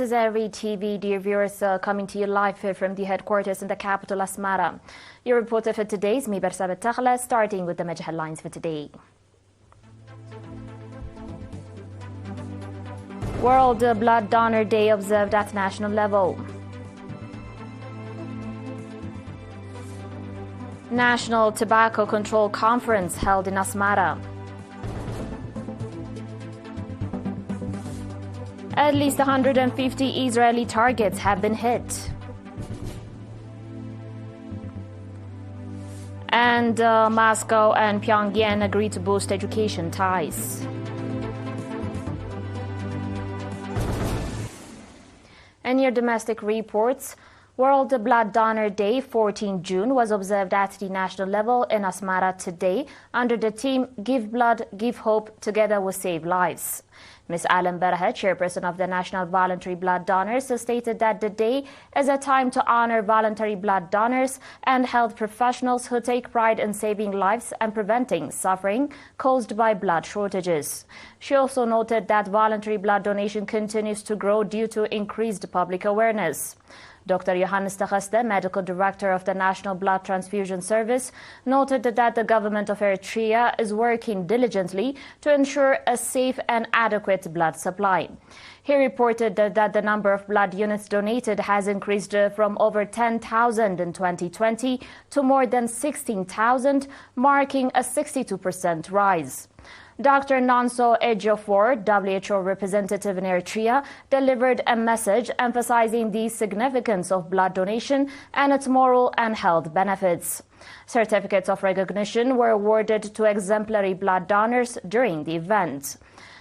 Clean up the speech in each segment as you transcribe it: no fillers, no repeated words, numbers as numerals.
is ERi-TV, dear viewers, coming to you live from the headquarters in the capital, Asmara. Your reporter for today is Mibar Sabat, starting with the major headlines for today. World Blood Donor Day observed at national level. National Tobacco Control Conference held in Asmara. At least 150 Israeli targets have been hit. And Moscow and Pyongyang agree to boost education ties. And your domestic reports. World Blood Donor Day, 14 June, was observed at the national level in Asmara today under the theme Give Blood, Give Hope, Together We Save Lives. Ms. Alam Berha, chairperson of the National Voluntary Blood Donors, stated that the day is a time to honor voluntary blood donors and health professionals who take pride in saving lives and preventing suffering caused by blood shortages. She also noted that voluntary blood donation continues to grow due to increased public awareness. Dr. Johannes Tachaste, medical director of the National Blood Transfusion Service, noted that the government of Eritrea is working diligently to ensure a safe and adequate blood supply. He reported that the number of blood units donated has increased from over 10,000 in 2020 to more than 16,000, marking a 62% rise. Dr. Nonso Ejiofor, WHO representative in Eritrea, delivered a message emphasizing the significance of blood donation and its moral and health benefits. Certificates of recognition were awarded to exemplary blood donors during the event.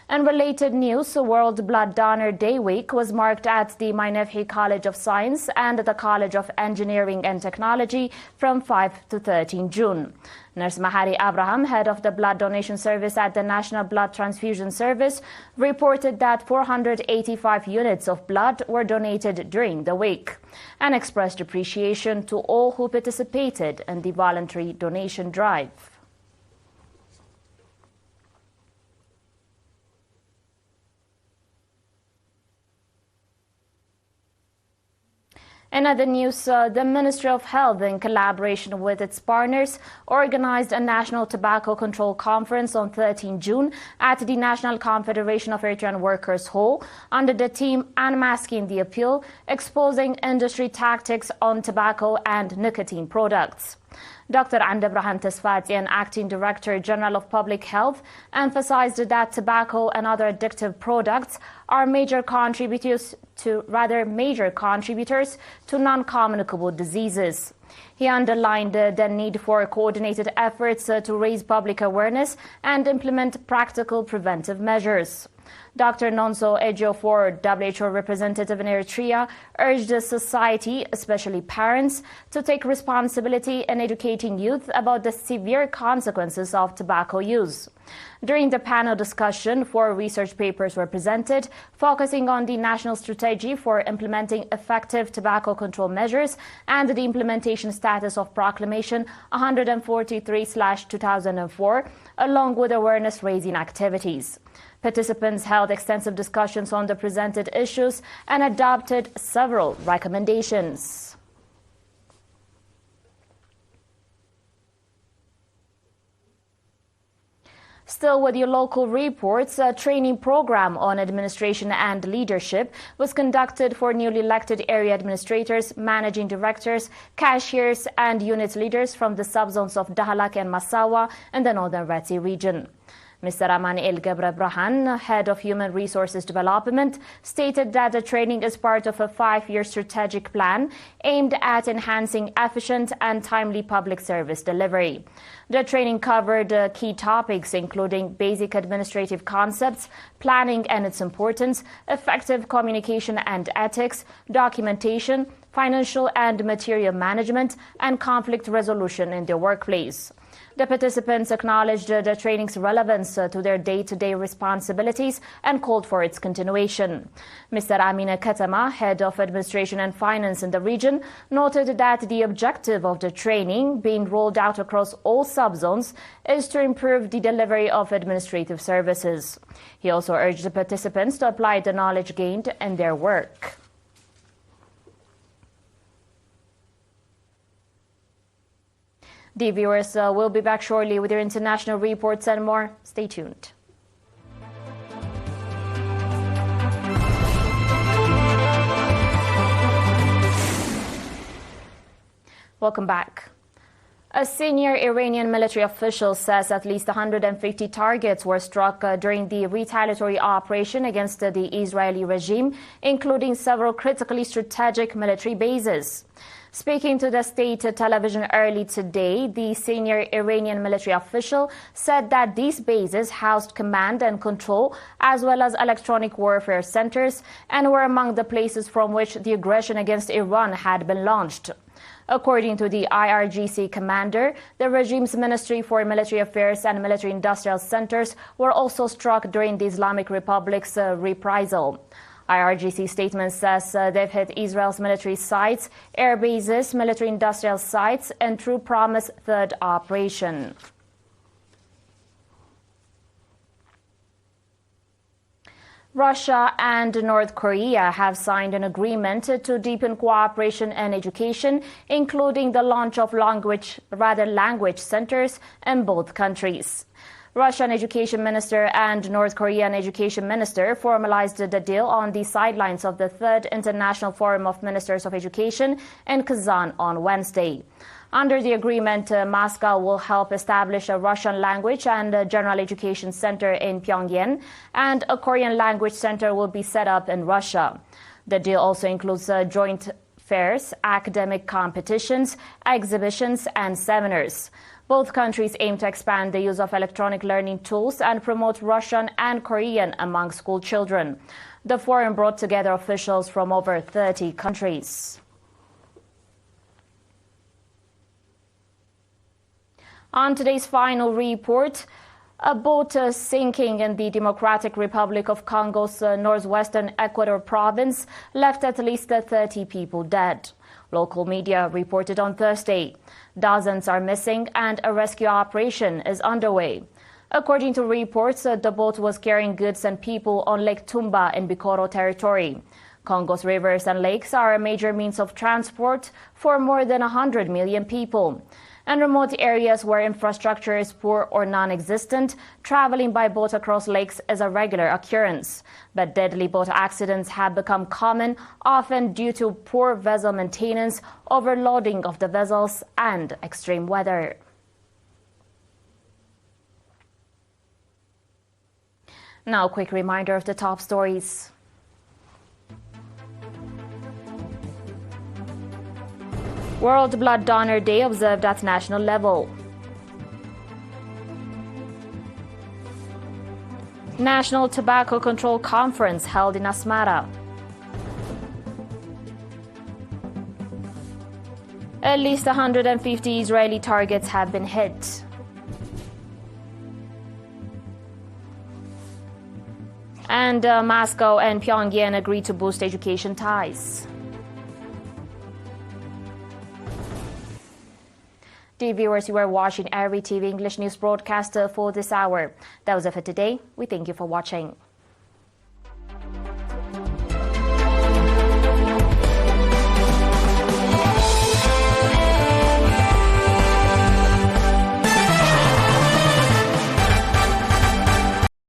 In related news, World Blood Donor Day Week was marked at the Mainefhi College of Science and the College of Engineering and Technology from 5 to 13 June. Nurse Mahari Abraham, head of the blood donation service at the National Blood Transfusion Service, reported that 485 units of blood were donated during the week and expressed appreciation to all who participated in the voluntary donation drive. In other news, the Ministry of Health, in collaboration with its partners, organized a National Tobacco Control Conference on 13 June at the National Confederation of Eritrean Workers Hall under the theme Unmasking the Appeal, Exposing Industry Tactics on Tobacco and Nicotine Products. Dr. Andebrahan Tesfatian, Acting Director General of Public Health, emphasized that tobacco and other addictive products are major contributors to non-communicable diseases. He underlined the need for coordinated efforts to raise public awareness and implement practical preventive measures. Dr. Nonso Ejiofor, WHO representative in Eritrea, urged the society, especially parents, to take responsibility in educating youth about the severe consequences of tobacco use. During the panel discussion, 4 research papers were presented, focusing on the national strategy for implementing effective tobacco control measures and the implementation status of Proclamation 143/2004, along with awareness-raising activities. Participants held extensive discussions on the presented issues and adopted several recommendations. Still with your local reports, a training program on administration and leadership was conducted for newly elected area administrators, managing directors, cashiers, and unit leaders from the subzones of Dahalak and Massawa in the northern Red Sea region. Mr. Amani El Gebre-Brahan, head of Human Resources Development, stated that the training is part of a 5-year strategic plan aimed at enhancing efficient and timely public service delivery. The training covered key topics including basic administrative concepts, planning and its importance, effective communication and ethics, documentation, financial and material management, and conflict resolution in the workplace. The participants acknowledged the training's relevance to their day-to-day responsibilities and called for its continuation. Mr. Amina Katama, head of administration and finance in the region, noted that the objective of the training being rolled out across all subzones is to improve the delivery of administrative services. He also urged the participants to apply the knowledge gained in their work. The viewers will be back shortly with your international reports and more. Stay tuned. Welcome back. A senior Iranian military official says at least 150 targets were struck during the retaliatory operation against the Israeli regime, including several critically strategic military bases. Speaking to the state television early today, the senior Iranian military official said that these bases housed command and control as well as electronic warfare centers and were among the places from which the aggression against Iran had been launched. According to the IRGC commander, the regime's Ministry for Military Affairs and Military Industrial Centers were also struck during the Islamic Republic's reprisal. IRGC statement says they've hit Israel's military sites, air bases, military industrial sites, and True Promise third operation. Russia and North Korea have signed an agreement to deepen cooperation in education, including the launch of language centers in both countries. Russian Education Minister and North Korean Education Minister formalized the deal on the sidelines of the Third International Forum of Ministers of Education in Kazan on Wednesday. Under the agreement, Moscow will help establish a Russian language and general education center in Pyongyang, and a Korean language center will be set up in Russia. The deal also includes joint fairs, academic competitions, exhibitions, and seminars. Both countries aim to expand the use of electronic learning tools and promote Russian and Korean among school children. The forum brought together officials from over 30 countries. On today's final report, a boat sinking in the Democratic Republic of Congo's northwestern Equator province left at least 30 people dead. Local media reported on Thursday. Dozens are missing and a rescue operation is underway. According to reports, the boat was carrying goods and people on Lake Tumba in Bikoro territory. Congo's rivers and lakes are a major means of transport for more than 100 million people. In remote areas where infrastructure is poor or non-existent, traveling by boat across lakes is a regular occurrence. But deadly boat accidents have become common, often due to poor vessel maintenance, overloading of the vessels, and extreme weather. Now, a quick reminder of the top stories. World Blood Donor Day observed at national level. National Tobacco Control Conference held in Asmara. At least 150 Israeli targets have been hit. And Moscow and Pyongyang agreed to boost education ties. Dear viewers, you are watching ERi-TV English news broadcast for this hour. That was it for today. We thank you for watching.